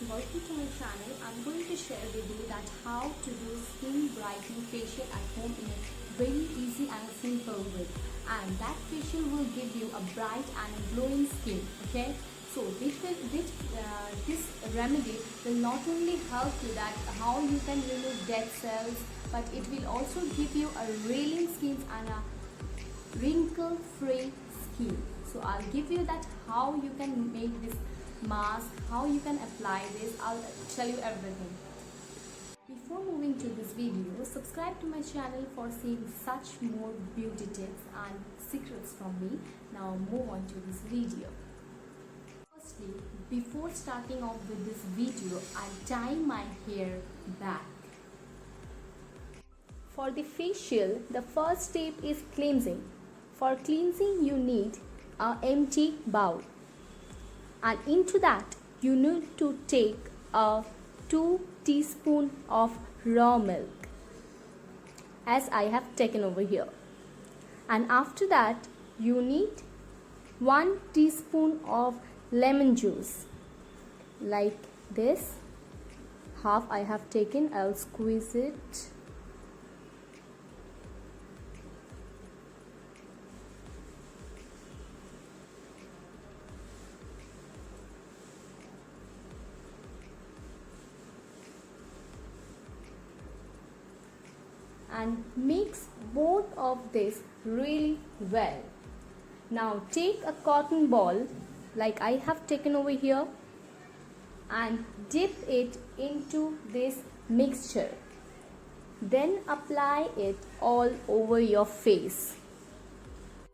welcome to my channel. I'm going to share with you that how to do skin brightening facial at home in a very easy and simple way, and that facial will give you a bright and glowing skin. Okay, so this remedy will not only help you that how you can remove dead cells, but it will also give you a radiant skin and a wrinkle free skin. So I'll give you that how you can make this mask, how you can apply this. I'll tell you everything. Before moving to this video, subscribe to my channel for seeing such more beauty tips and secrets from me. Now move on to this video. Firstly, before starting off with this video, I'll tie my hair back. For the facial, the first step is cleansing. For cleansing, you need an empty bowl, and into that you need to take a 2 teaspoon of raw milk, as I have taken over here. And after that you need 1 teaspoon of lemon juice, like this. Half I have taken, I'll squeeze it. And mix both of this really well. Now take a cotton ball, like I have taken over here, and dip it into this mixture. Then apply it all over your face.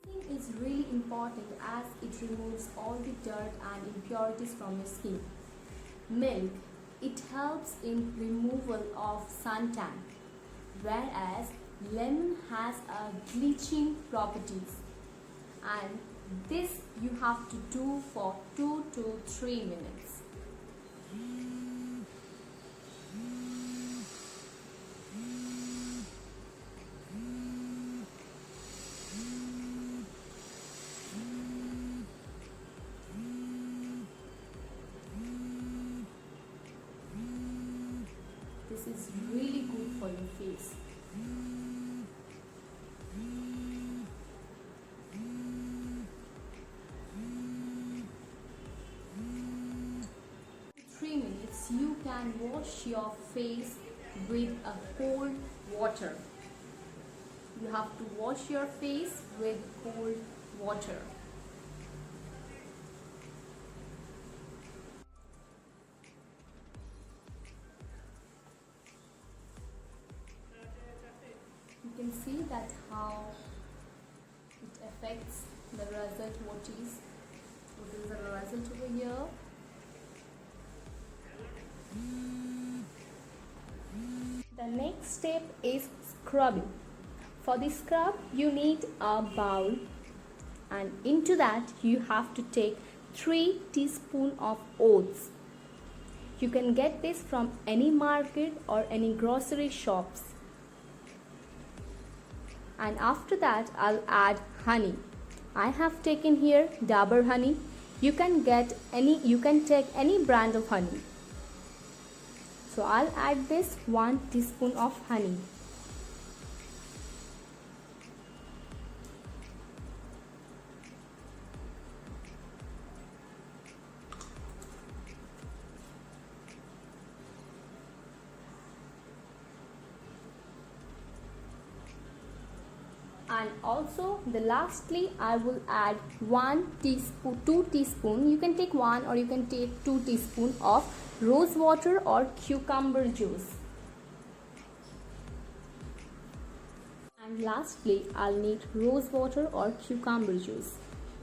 Cleansing is really important as it removes all the dirt and impurities from your skin. Milk, it helps in removal of suntan, whereas lemon has a bleaching properties, and this you have to do for 2 to 3 minutes. This is really good for your face. In 3 minutes, you can wash your face with a cold water. You have to wash your face with cold water. You can see that how it affects the result. What is the result over here? The next step is scrubbing. For the scrub, you need a bowl, and into that you have to take 3 teaspoons of oats. You can get this from any market or any grocery shops. And after that I'll add honey. I have taken here Dabur honey. You can take any brand of honey. So I'll add this 1 teaspoon of honey. And also lastly I will add 2 teaspoon, you can take 1 or you can take 2 teaspoon of rose water or cucumber juice. And lastly I'll need rose water or cucumber juice.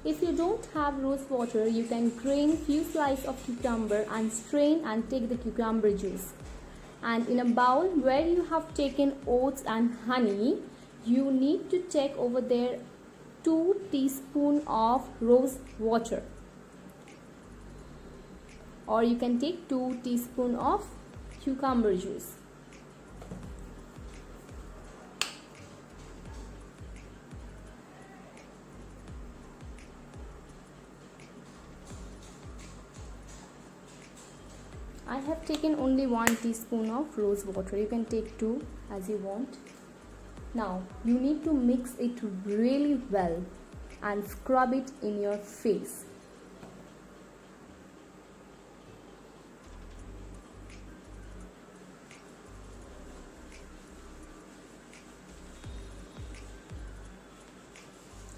If you don't have rose water, you can grain few slices of cucumber and strain and take the cucumber juice. And in a bowl where you have taken oats and honey, you need to take over there 2 teaspoons of rose water, or you can take 2 teaspoons of cucumber juice. I have taken only 1 teaspoon of rose water. You can take 2 as you want. Now you need to mix it really well and scrub it in your face.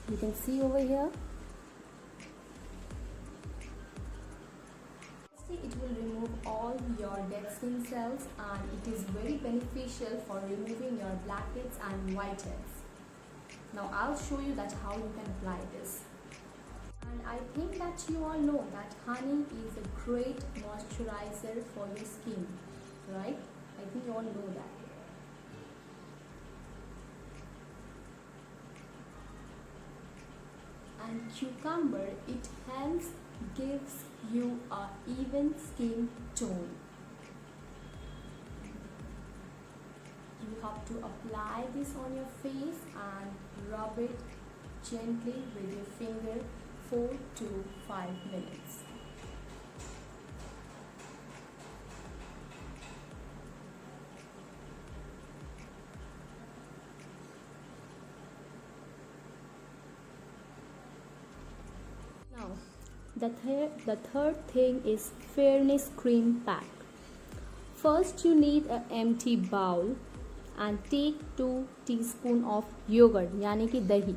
You can see over here. It will remove all your dead skin cells and it is very beneficial for removing your blackheads and whiteheads. Now I'll show you that how you can apply this. And I think that you all know that honey is a great moisturizer for your skin, right? I think you all know that. And cucumber, it helps gives you a even skin tone. You have to apply this on your face and rub it gently with your finger 4 to 5 minutes. Now, the third thing is fairness cream pack. First you need an empty bowl and take 2 teaspoon of yogurt यानी कि दही.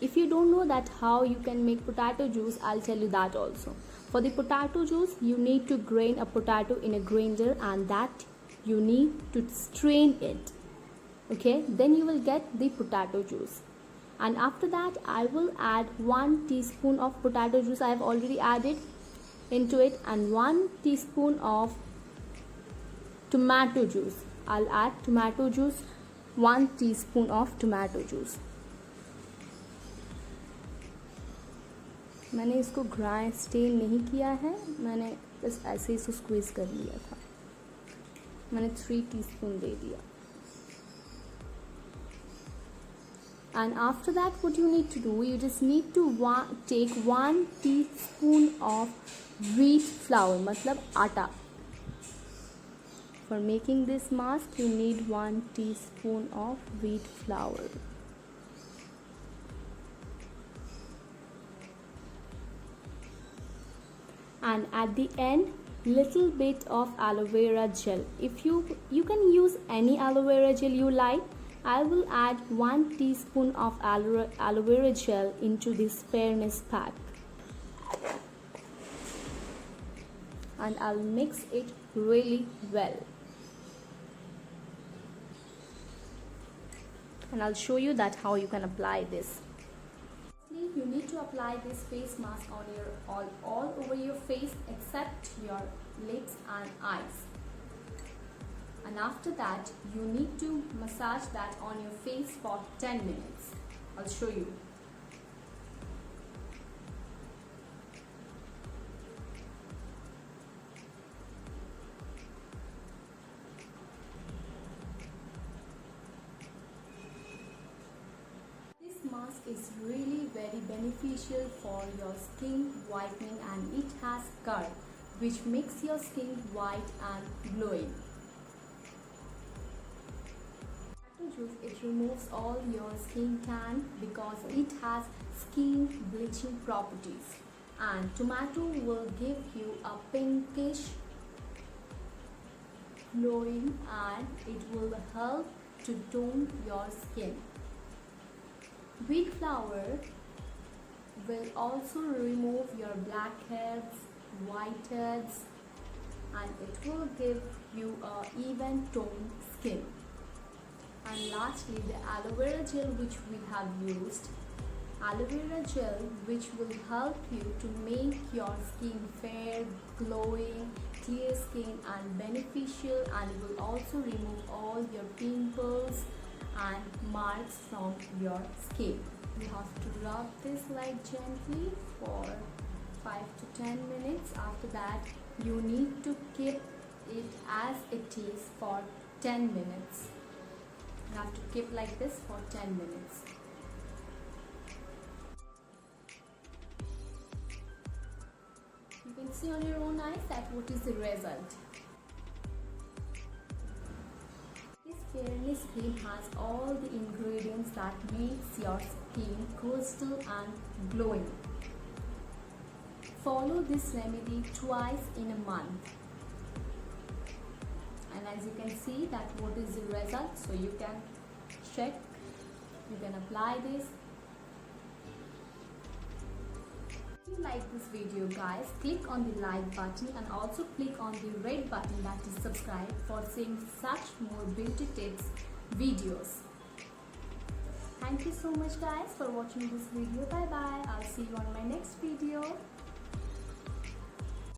If you don't know that how you can make potato juice, I'll tell you that also. For the potato juice, you need to grain a potato in a grinder and that you need to strain it. Okay, then you will get the potato juice. And after that, I will add 1 teaspoon of potato juice. I have already added into it and 1 teaspoon of tomato juice. I'll add tomato juice, 1 teaspoon of tomato juice. मैंने इसको grind stand नहीं किया है, मैंने बस ऐसे ही इसको squeeze कर लिया था. मैंने 3 टीस्पून दे दिया. And after that, what you need to do, you just need to take 1 teaspoon of wheat flour, मतलब आटा. For making this mask, you need 1 teaspoon of wheat flour. And at the end, little bit of aloe vera gel. If you can use any aloe vera gel you like. I will add 1 teaspoon of aloe vera gel into this fairness pack. And I'll mix it really well. And I'll show you that how you can apply this. You need to apply this face mask on your all over your face except your lips and eyes. And after that, you need to massage that on your face for 10 minutes. I'll show you. This mask is really very beneficial for your skin whitening and it has curd which makes your skin white and glowing. It removes all your skin tan because it has skin bleaching properties, and tomato will give you a pinkish glowing and it will help to tone your skin. Wheat flour will also remove your blackheads, whiteheads, and it will give you a even toned skin. And lastly, the aloe vera gel which we have used. Aloe vera gel which will help you to make your skin fair, glowing, clear skin and beneficial, and will also remove all your pimples and marks from your skin. You have to rub this like gently for 5 to 10 minutes. After that, you need to keep it as it is for 10 minutes. You have to keep like this for 10 minutes. see on your own eyes that what is the result. This Fair and Lovely cream has all the ingredients that makes your skin crystal and glowing. Follow this remedy twice in a month. And as you can see that what is the result, so you can check, you can apply this. If you like this video guys, click on the like button and also click on the red button that is subscribe for seeing such more beauty tips videos. Thank you so much guys for watching this video. Bye bye. I'll see you on my next video.